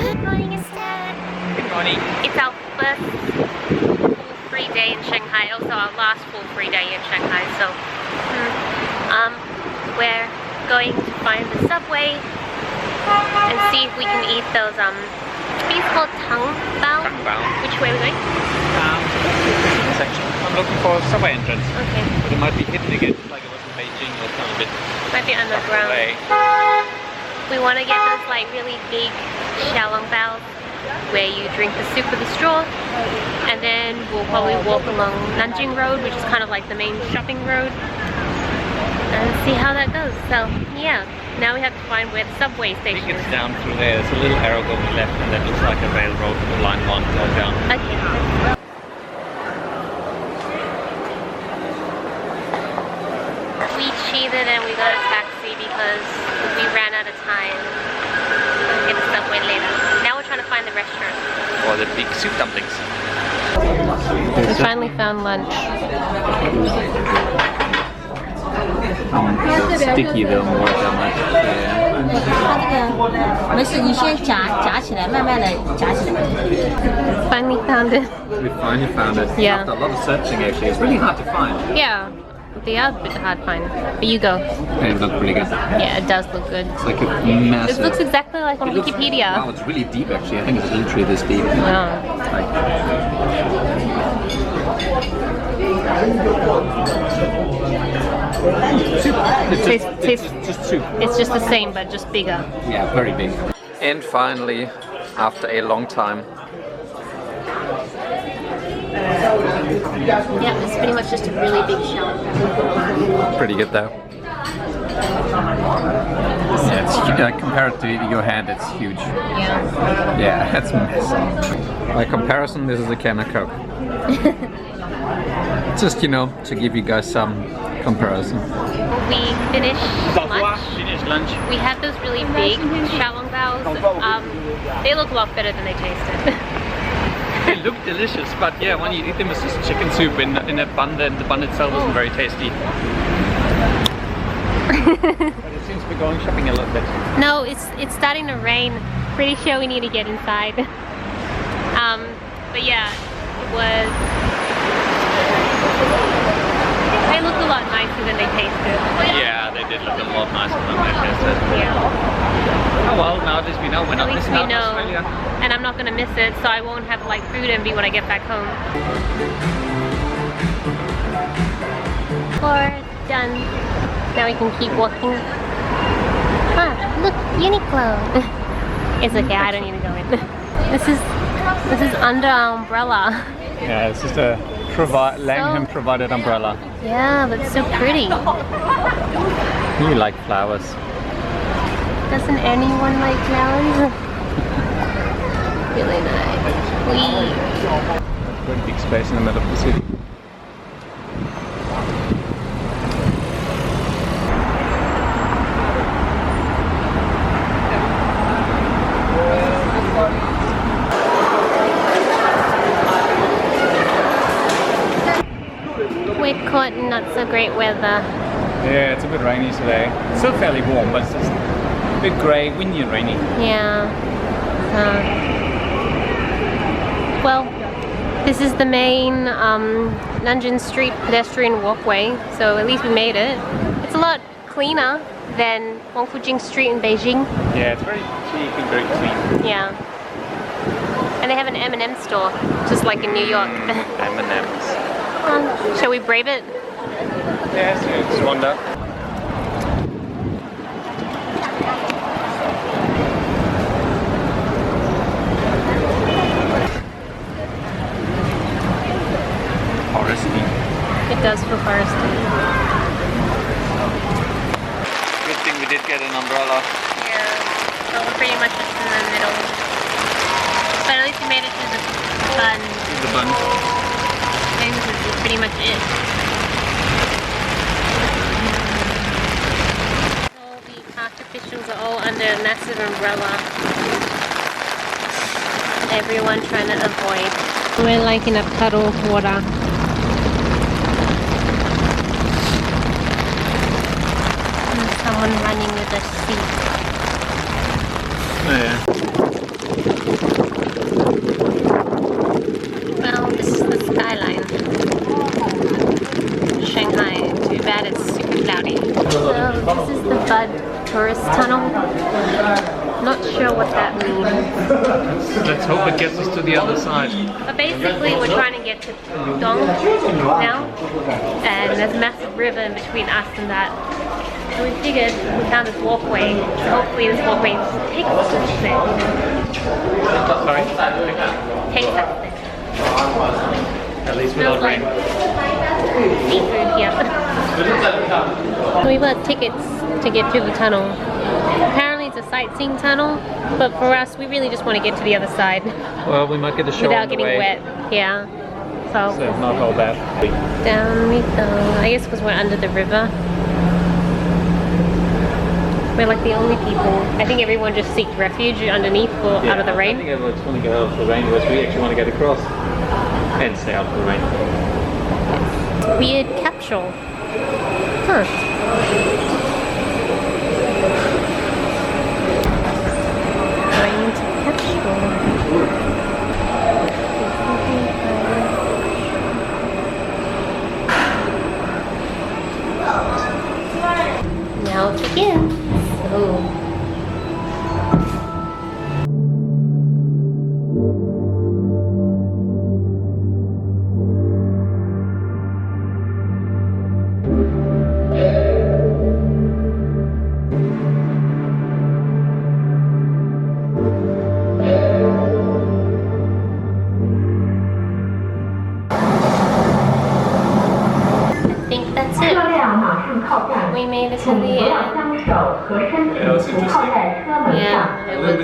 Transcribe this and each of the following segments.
Good morning, Esther. Good morning. It's our first full free day in Shanghai, also our last full free day in Shanghai. So, we're going to find the subway and see if we can eat those, I think it's called Tangbao. Which way are we going? Section. I'm looking for a subway entrance. Okay. But it might be hidden again, like it was in Beijing or something a bit. Might be underground. We want to get those like really big Xiaolongbao where you drink the soup with a straw, and then we'll probably walk along Nanjing Road, which is kind of like the main shopping road, and see how that goes. So yeah, now we have to find where the subway I station think is. it's down through there. There's a little arrow going left and that looks like a railroad with line 1 going down. Okay. We cheated and we got a taxi because we ran out of time. We'll get the subway later. Now we're trying to find the restaurant. Or the big soup dumplings. We finally found lunch. Sticky though, more than much. Finally found it. We finally found it. Yeah. After a lot of searching actually. It's really hard to find. Yeah, they are a bit hard to find. But you go. It looks pretty good. Yeah, it does look good. It's like a massive... This looks exactly like on Wikipedia. Wow, it's really deep actually. I think it's literally this deep. It's just soup. It's just the same, but just bigger. Yeah, very big. And finally, after a long time, Yeah, it's pretty much just a really big shell. pretty good though. Yeah, it's compared to your hand, it's huge. Yeah. Yeah, that's massive. By comparison, this is a can of Coke. Just, you know, to give you guys some comparison. We finished lunch. Finished lunch. We had those really big xiaolongbaos. They look a lot better than they tasted. They look delicious, but yeah, when you eat them, it's just chicken soup in a bun, and the bun itself isn't very tasty. But it seems to be going shopping a little bit. No, it's starting to rain. Pretty sure we need to get inside. But yeah, it was. They looked a lot nicer than they tasted. Yeah, they did look a lot nicer than they tasted. Yeah. Oh well, now at least we know we're not At least missing we out know, on Australia. and I'm not gonna miss it, so I won't have like food envy when I get back home. We're done. Now we can keep walking. Ah, look, Uniqlo. It's okay, I don't need to go in. This is under our umbrella. Yeah, it's just a Langham provided umbrella. Yeah, but it's so pretty. You like flowers. Doesn't anyone like flowers? Really nice. Very big space in the middle of the city. We're caught in not so great weather. Yeah, it's a bit rainy today. It's still fairly warm, but it's just a bit grey, windy and rainy. Yeah. Well, this is the main Nanjing Street pedestrian walkway, so at least we made it. It's a lot cleaner than Wangfujing Street in Beijing. Yeah, it's very cheap and very clean. Yeah. And they have an M&M store, just like in New York. M&M's. Shall we brave it? Yes, it's wonder. Foresty. It does feel foresty. Good thing we did get an umbrella. Yeah. So we're pretty much just in the middle. But at least we made it to the bun. The bun. I think this is pretty much it. All the park officials are all under a massive umbrella. Everyone trying to avoid. We're like in a puddle of water. And someone running with a seat. Oh, yeah. tunnel. Not sure what that means. Let's hope it gets us to the other side. But basically we're trying to get to Pudong now. And there's a massive river in between us and that. So we figured we found this walkway. So hopefully this walkway takes us there. Sorry? Takes us there. At least without rain. Seafood here. We bought tickets to get to the tunnel. Apparently it's a sightseeing tunnel, but for us we really just want to get to the other side Well, we might get a show without on the getting way. wet. Yeah. So So not all bad. down we go. I guess because we're under the river. We're like the only people. I think everyone just seeked refuge underneath or out of the I rain. think everyone's want to get out of the rain, whereas we actually want to get across and stay out of the rain. Weird capsule. Huh. Going to capsule. Now it begins. So. We made it to the end. Yeah, it was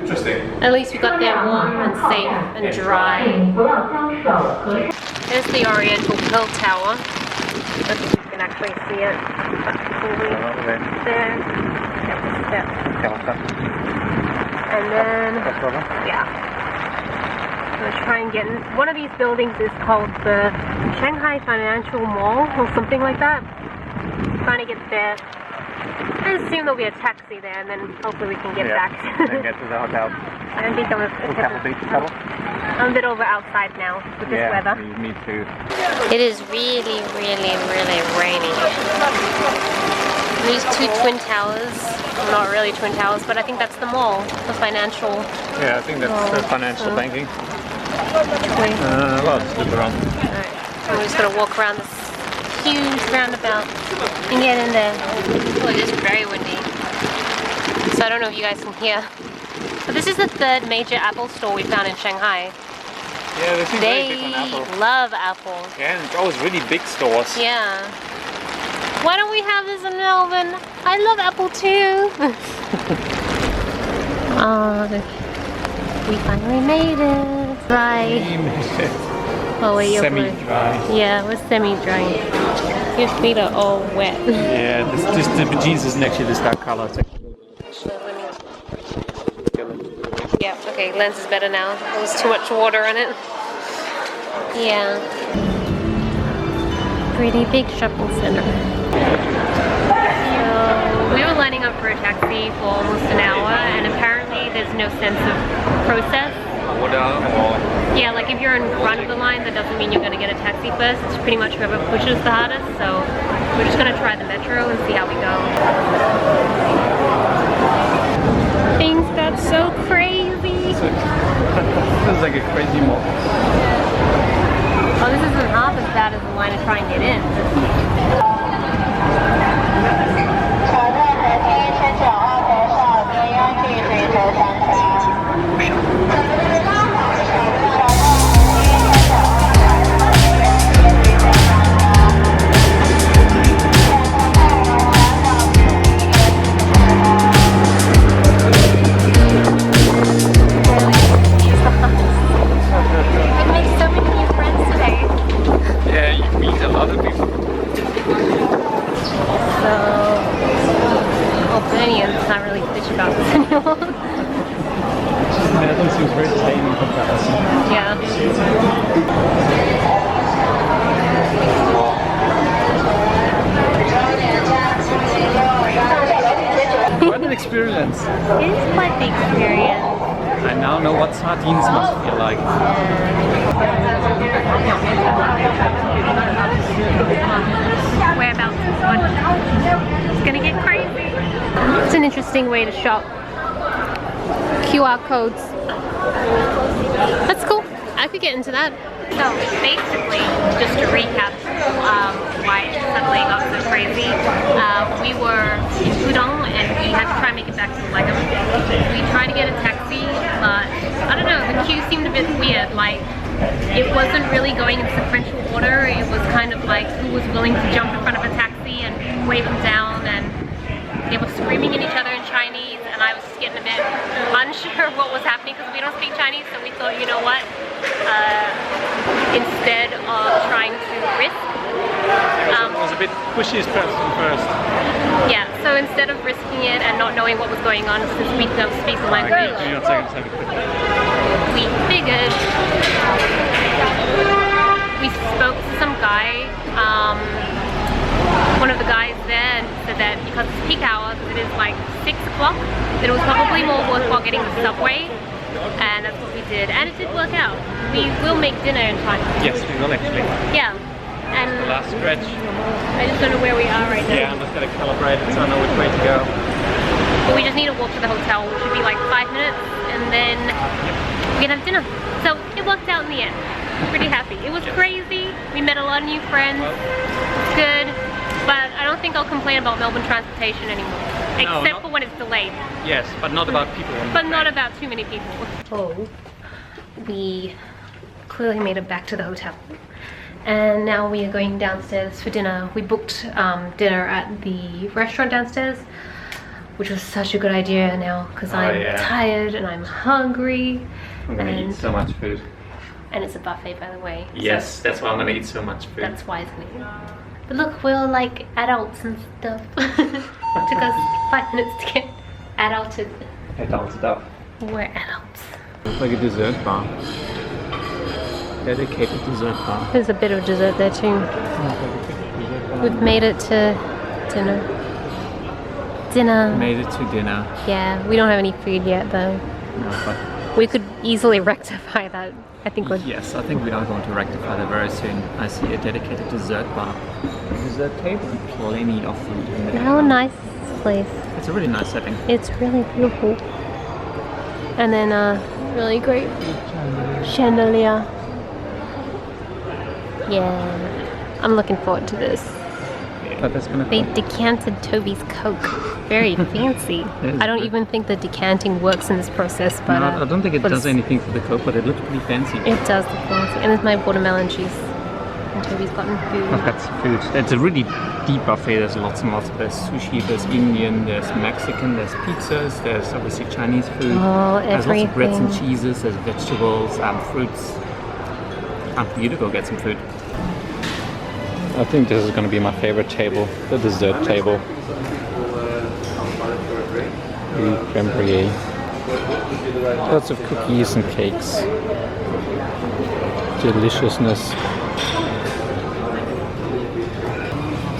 interesting. at least we got there warm and safe and dry. There's the Oriental Pearl Tower. Let's see if you can actually see it. There. And then, yeah. Let's try and get in. One of these buildings is called the Shanghai Financial Mall or something like that. Trying to get there. I assume there'll be a taxi there and then hopefully we can get back. And get to the hotel. I don't think I'm a bit over outside now with this weather. Me too. It is really, really, really rainy. These two twin towers, well, not really twin towers, but I think that's the mall, the financial. Yeah, I think that's the financial banking. Well, let's look around. Alright, so we're just gonna walk around this huge roundabout and get in there. Oh, it is very windy. So I don't know if you guys can hear. But this is the third major Apple store we found in Shanghai. Yeah, they seem very big They on Apple. love Apple. Yeah, and it's always really big stores. Yeah. Why don't we have this in Melbourne? I love Apple too. Oh, we finally made it. Dry. Oh wait, you're semi-dry. Yeah, we're semi-dry. Your feet are all wet. Yeah, this the jeans isn't actually this dark color. It's Yeah, okay, lens is better now. There was too much water in it. Yeah. Pretty big shopping center. So, we were lining up for a taxi for almost an hour and apparently there's no sense of process. Yeah, like if you're in front of the line, that doesn't mean you're going to get a taxi first. It's pretty much whoever pushes the hardest. So we're just going to try the metro and see how we go. Things got so crazy. This is like a crazy mall. Oh, this isn't half as bad as the line to try and get in. Experience. It is quite the experience. I now know what sardines must feel like. We're about to watch. It's gonna get crazy. an interesting way to shop. QR codes. That's cool. I could get into that. So basically, just to recap why it suddenly got so crazy, we were in Pudong and we had to try and make it back to Legum. We tried to get a taxi, but I don't know, the queue seemed a bit weird. Like, it wasn't really going in sequential order. It was kind of like who was willing to jump in front of a taxi and wave them down, and they were screaming at each other in Chinese, and I was just getting a bit unsure of what was happening because we don't speak Chinese, so we thought, you know what, instead of trying to risk, it was a bit pushy person first. Yeah, so instead of risking it and not knowing what was going on, since we don't speak the language, we figured, we spoke to some guy, one of the guys there, and said that because it's peak hour, because it is like 6 o'clock, that it was probably more worthwhile getting the subway, and that's what we did, and it did work out. We will make dinner in time. Yes, we will actually. Yeah, and the last stretch. I just don't know where we are right now. Yeah, I'm just gonna calibrate it so I know which way to go. But we just need to walk to the hotel, which should be like 5 minutes, and then we can have dinner. So it worked out in the end. Pretty happy. It was crazy. We met a lot of new friends. It's good. But I don't think I'll complain about Melbourne transportation anymore. Except for when it's delayed. Yes, but not about people. But not about too many people. Oh, we clearly made it back to the hotel. And now we are going downstairs for dinner. We booked dinner at the restaurant downstairs, which was such a good idea now because I'm tired and I'm hungry. I'm gonna eat so much food. And it's a buffet, by the way. Yes, so that's why I'm gonna eat so much food. That's why it's gonna eat. But look, we're all like adults and stuff. It took us 5 minutes to get adulted. Adult stuff. We're adults. It's like a dessert bar. Dedicated dessert bar. There's a bit of dessert there too. We've made it to dinner. Dinner. Made it to dinner. Yeah, we don't have any food yet though. No, but we could easily rectify that. I think we're... Yes, I think we are going to rectify that very soon. I see a dedicated dessert bar. Dessert table and plenty of food in there. How nice is this place? It's a really nice setting. It's really beautiful. And then really great chandelier. Yeah, I'm looking forward to this. But that's gonna they decanted Toby's Coke. Very fancy. I don't even think the decanting works in this process, but no, I don't think it does anything for the Coke, but it looks pretty fancy. It does look fancy. And it's my watermelon juice. And Toby's gotten food. I've got some food. It's a really deep buffet. There's lots and lots. There's sushi, there's Indian, there's Mexican, there's pizzas, there's obviously Chinese food. Oh, there's lots of breads and cheeses, there's vegetables, fruits. Time for you to go get some food. I think this is going to be my favorite table, the dessert table. Creme brulee. Lots of cookies and cakes. Deliciousness.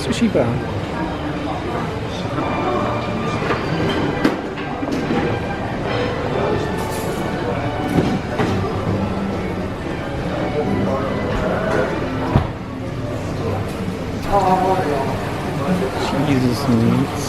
Sushi bar. Cheeses and meats.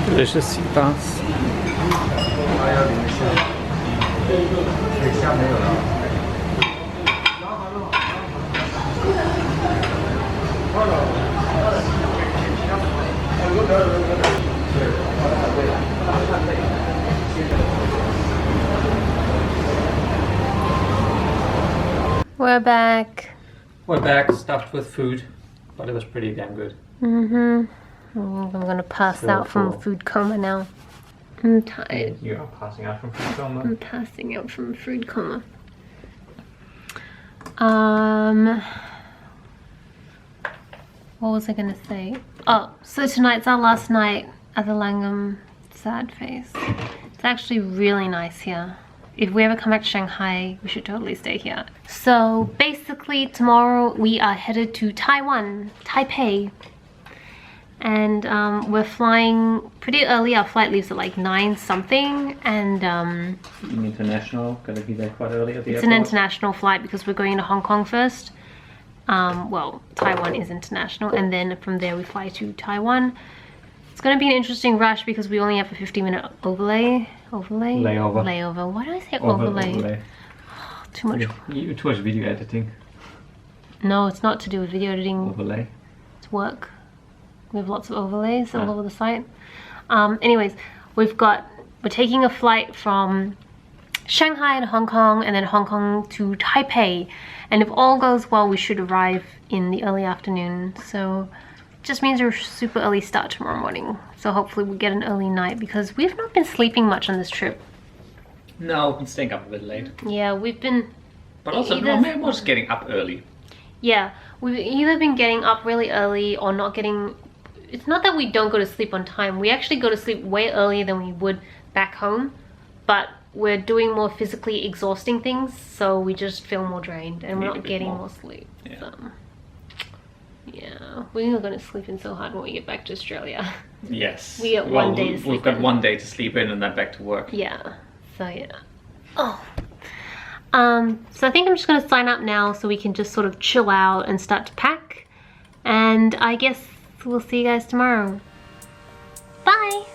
Delicious sea bass. We're back. We're back, stuffed with food, but it was pretty damn good. I'm gonna pass out from food coma now. I'm tired. You are passing out from food coma? I'm passing out from food coma. What was I gonna say? Oh, so tonight's our last night at the Langham Sad Face. It's actually really nice here. If we ever come back to Shanghai, we should totally stay here. So basically tomorrow we are headed to Taiwan, Taipei. And we're flying pretty early. Our flight leaves at like 9 something, and international, gonna be there quite early at the it's airport. an international flight because we're going to Hong Kong first. Well, Taiwan is international, and then from there we fly to Taiwan. It's going to be an interesting rush because we only have a 50-minute layover. Why do I say overlay? Oh, too much video editing. No, it's not to do with video editing. Overlay. It's work. We have lots of overlays all over the site. Anyways, we're taking a flight from Shanghai to Hong Kong, and then Hong Kong to Taipei. And if all goes well, we should arrive in the early afternoon. So it just means we're super early start tomorrow morning. So hopefully we'll get an early night because we've not been sleeping much on this trip. No, we've been staying up a bit late. Yeah, we've been... But also, maybe we're just getting up early. Yeah, we've either been getting up really early or not getting... It's not that we don't go to sleep on time. We actually go to sleep way earlier than we would back home. But we're doing more physically exhausting things, so we just feel more drained and we're not getting more sleep. Yeah. So, yeah, we're going to sleep in so hard when we get back to Australia. Yes. We get one day to sleep in. We've got 1 day to sleep in and then back to work. Yeah, so yeah. Oh. So I think I'm just going to sign up now so we can just sort of chill out and start to pack. And I guess we'll see you guys tomorrow. Bye!